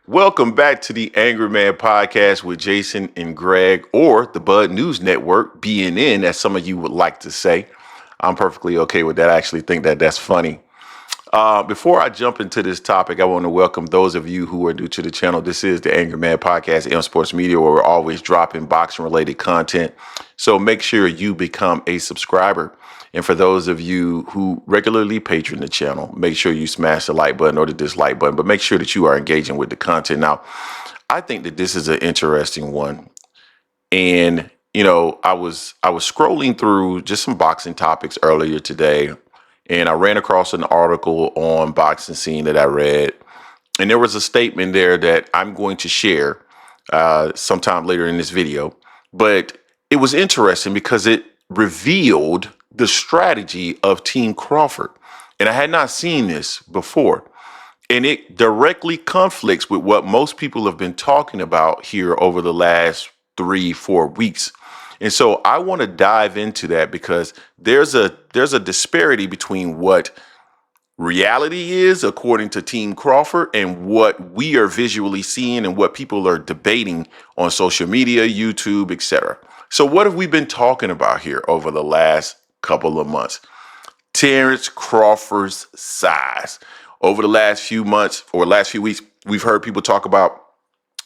Welcome back to the Angry Man Podcast with Jason and Greg, or the Bud News Network, BNN, as some of you would like to say. I'm perfectly okay with that. I actually think that that's funny. Before I jump into this topic, I want to welcome those of you who are new to the channel. This is the Angry Man Podcast, M Sports Media, where we're always dropping boxing-related content. So make sure you become a subscriber. And for those of you who regularly patron the channel, make sure you smash the like button or the dislike button, but make sure that you are engaging with the content. Now, I think that this is an interesting one. And, I was scrolling through just some boxing topics earlier today, and I ran across an article on Boxing Scene that I read. And there was a statement there that I'm going to share sometime later in this video. But it was interesting because it revealed the strategy of Team Crawford. And I had not seen this before. And it directly conflicts with what most people have been talking about here over the last 3-4 weeks. And so I want to dive into that because there's a disparity between what reality is according to Team Crawford and what we are visually seeing and what people are debating on social media, YouTube, etc. So what have we been talking about here over the last couple of months? Terence Crawford's size. Over the last few months or last few weeks, we've heard people talk about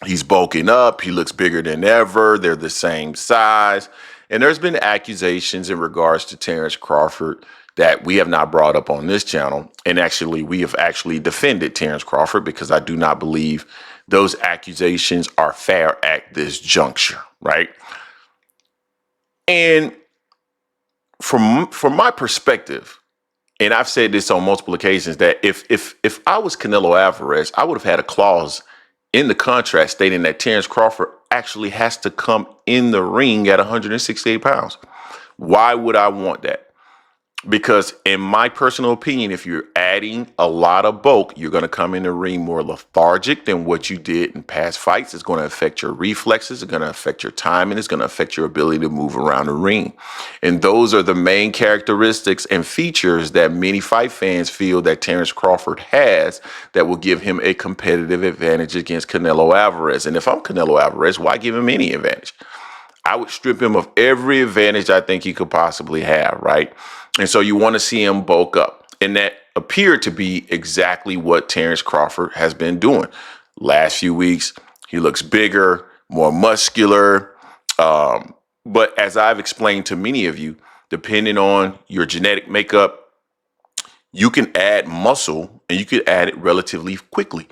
he's bulking up. He looks bigger than ever. They're the same size. And there's been accusations in regards to Terence Crawford that we have not brought up on this channel. And actually, we have actually defended Terence Crawford because I do not believe those accusations are fair at this juncture, right? And from my perspective, and I've said this on multiple occasions, that if I was Canelo Alvarez, I would have had a clause in the contract stating that Terence Crawford actually has to come in the ring at 168 pounds. Why would I want that? Because in my personal opinion, if you're adding a lot of bulk, you're going to come in the ring more lethargic than what you did in past fights. It's going to affect your reflexes. It's going to affect your timing. It's going to affect your ability to move around the ring. And those are the main characteristics and features that many fight fans feel that Terence Crawford has that will give him a competitive advantage against Canelo Alvarez. And if I'm Canelo Alvarez, why give him any advantage? I would strip him of every advantage I think he could possibly have, right? And so you want to see him bulk up. And that appeared to be exactly what Terence Crawford has been doing. Last few weeks, he looks bigger, more muscular. But as I've explained to many of you, depending on your genetic makeup, you can add muscle and you can add it relatively quickly.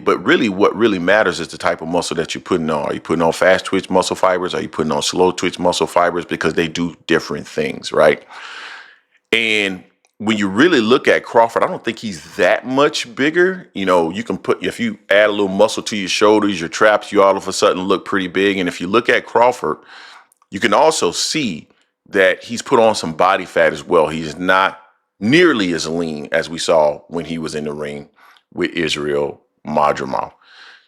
But really, what really matters is the type of muscle that you're putting on. Are you putting on fast twitch muscle fibers? Are you putting on slow twitch muscle fibers? Because they do different things, right? And when you really look at Crawford, I don't think he's that much bigger. You can if you add a little muscle to your shoulders, your traps, you all of a sudden look pretty big. And if you look at Crawford, you can also see that he's put on some body fat as well. He's not nearly as lean as we saw when he was in the ring with Israel Madrimov.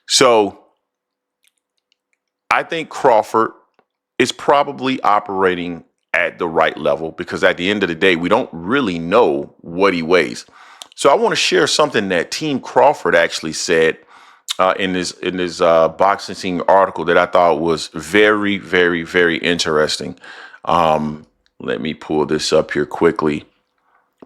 So I think Crawford is probably operating at the right level because at the end of the day, we don't really know what he weighs. So I want to share something that Team Crawford actually said in this Boxing Scene article that I thought was very, very, very interesting. Let me pull this up here quickly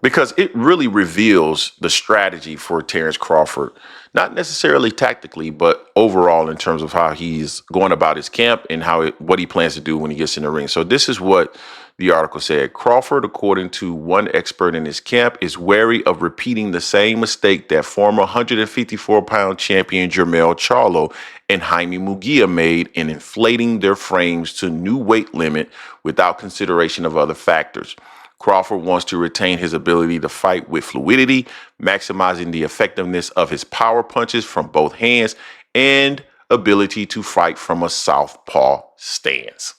because it really reveals the strategy for Terence Crawford, not necessarily tactically, but overall in terms of how he's going about his camp and what he plans to do when he gets in the ring. So this is what the article said. Crawford, according to one expert in his camp, is wary of repeating the same mistake that former 154-pound champion Jermell Charlo and Jaime Munguia made in inflating their frames to new weight limit without consideration of other factors. Crawford wants to retain his ability to fight with fluidity, maximizing the effectiveness of his power punches from both hands and ability to fight from a southpaw stance.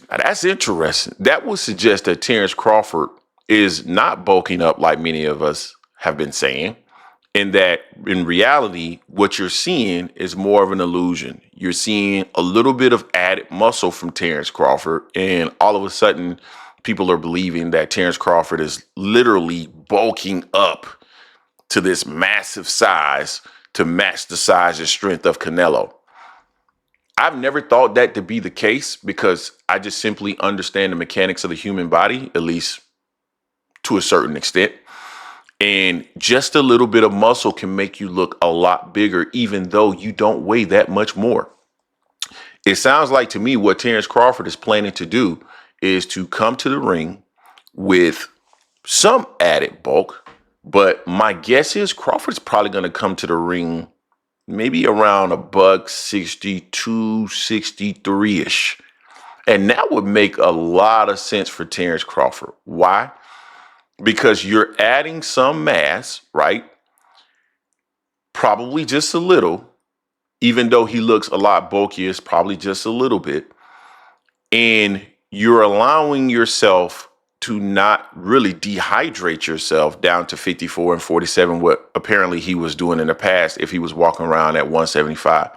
Now, that's interesting. That would suggest that Terence Crawford is not bulking up like many of us have been saying, and that in reality, what you're seeing is more of an illusion. You're seeing a little bit of added muscle from Terence Crawford, and all of a sudden, people are believing that Terence Crawford is literally bulking up to this massive size to match the size and strength of Canelo. I've never thought that to be the case because I just simply understand the mechanics of the human body, at least to a certain extent. And just a little bit of muscle can make you look a lot bigger, even though you don't weigh that much more. It sounds like to me what Terence Crawford is planning to do is to come to the ring with some added bulk. But my guess is Crawford's probably going to come to the ring maybe around a buck 62, 63-ish. And that would make a lot of sense for Terence Crawford. Why? Because you're adding some mass, right? Probably just a little, even though he looks a lot bulkier, it's probably just a little bit. And you're allowing yourself to not really dehydrate yourself down to 54 and 47, what apparently he was doing in the past if he was walking around at 175.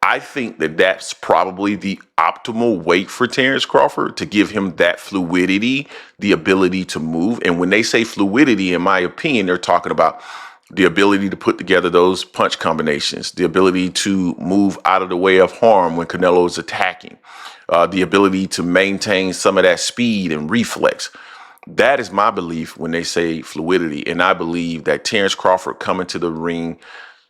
I think that that's probably the optimal weight for Terence Crawford to give him that fluidity, the ability to move. And when they say fluidity, in my opinion, they're talking about the ability to put together those punch combinations, the ability to move out of the way of harm when Canelo is attacking, the ability to maintain some of that speed and reflex. That is my belief when they say fluidity. And I believe that Terence Crawford coming to the ring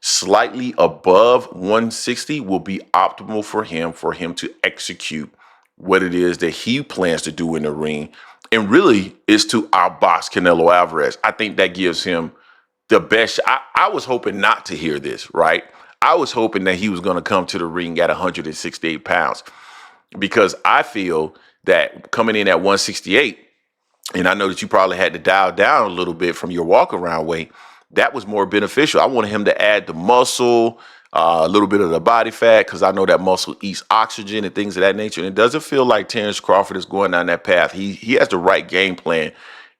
slightly above 160 will be optimal for him to execute what it is that he plans to do in the ring. And really is to outbox Canelo Alvarez. I think that gives him the best. I was hoping not to hear this, right? I was hoping that he was going to come to the ring at 168 pounds because I feel that coming in at 168, and I know that you probably had to dial down a little bit from your walk around weight, that was more beneficial. I wanted him to add the muscle, a little bit of the body fat, because I know that muscle eats oxygen and things of that nature. And it doesn't feel like Terence Crawford is going down that path. He has the right game plan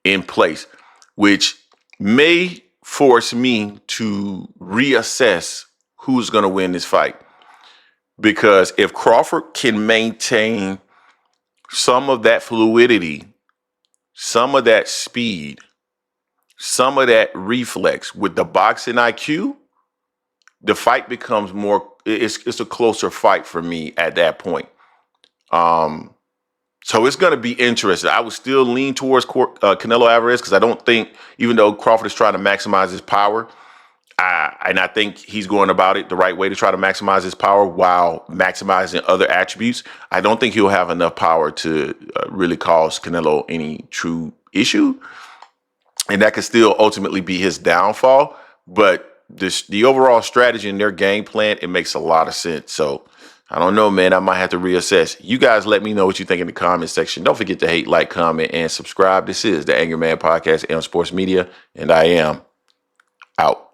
in place, which may force me to reassess who's going to win this fight. Because if Crawford can maintain some of that fluidity, some of that speed, some of that reflex with the boxing IQ, the fight becomes more, it's a closer fight for me at that point. So it's going to be interesting. I would still lean towards Canelo Alvarez because I don't think, even though Crawford is trying to maximize his power, and I think he's going about it the right way to try to maximize his power while maximizing other attributes, I don't think he'll have enough power to really cause Canelo any true issue. And that could still ultimately be his downfall. But the overall strategy in their game plan, it makes a lot of sense. So I don't know, man. I might have to reassess. You guys let me know what you think in the comment section. Don't forget to hate, like, comment, and subscribe. This is the Angry Man Podcast on Sports Media, and I am out.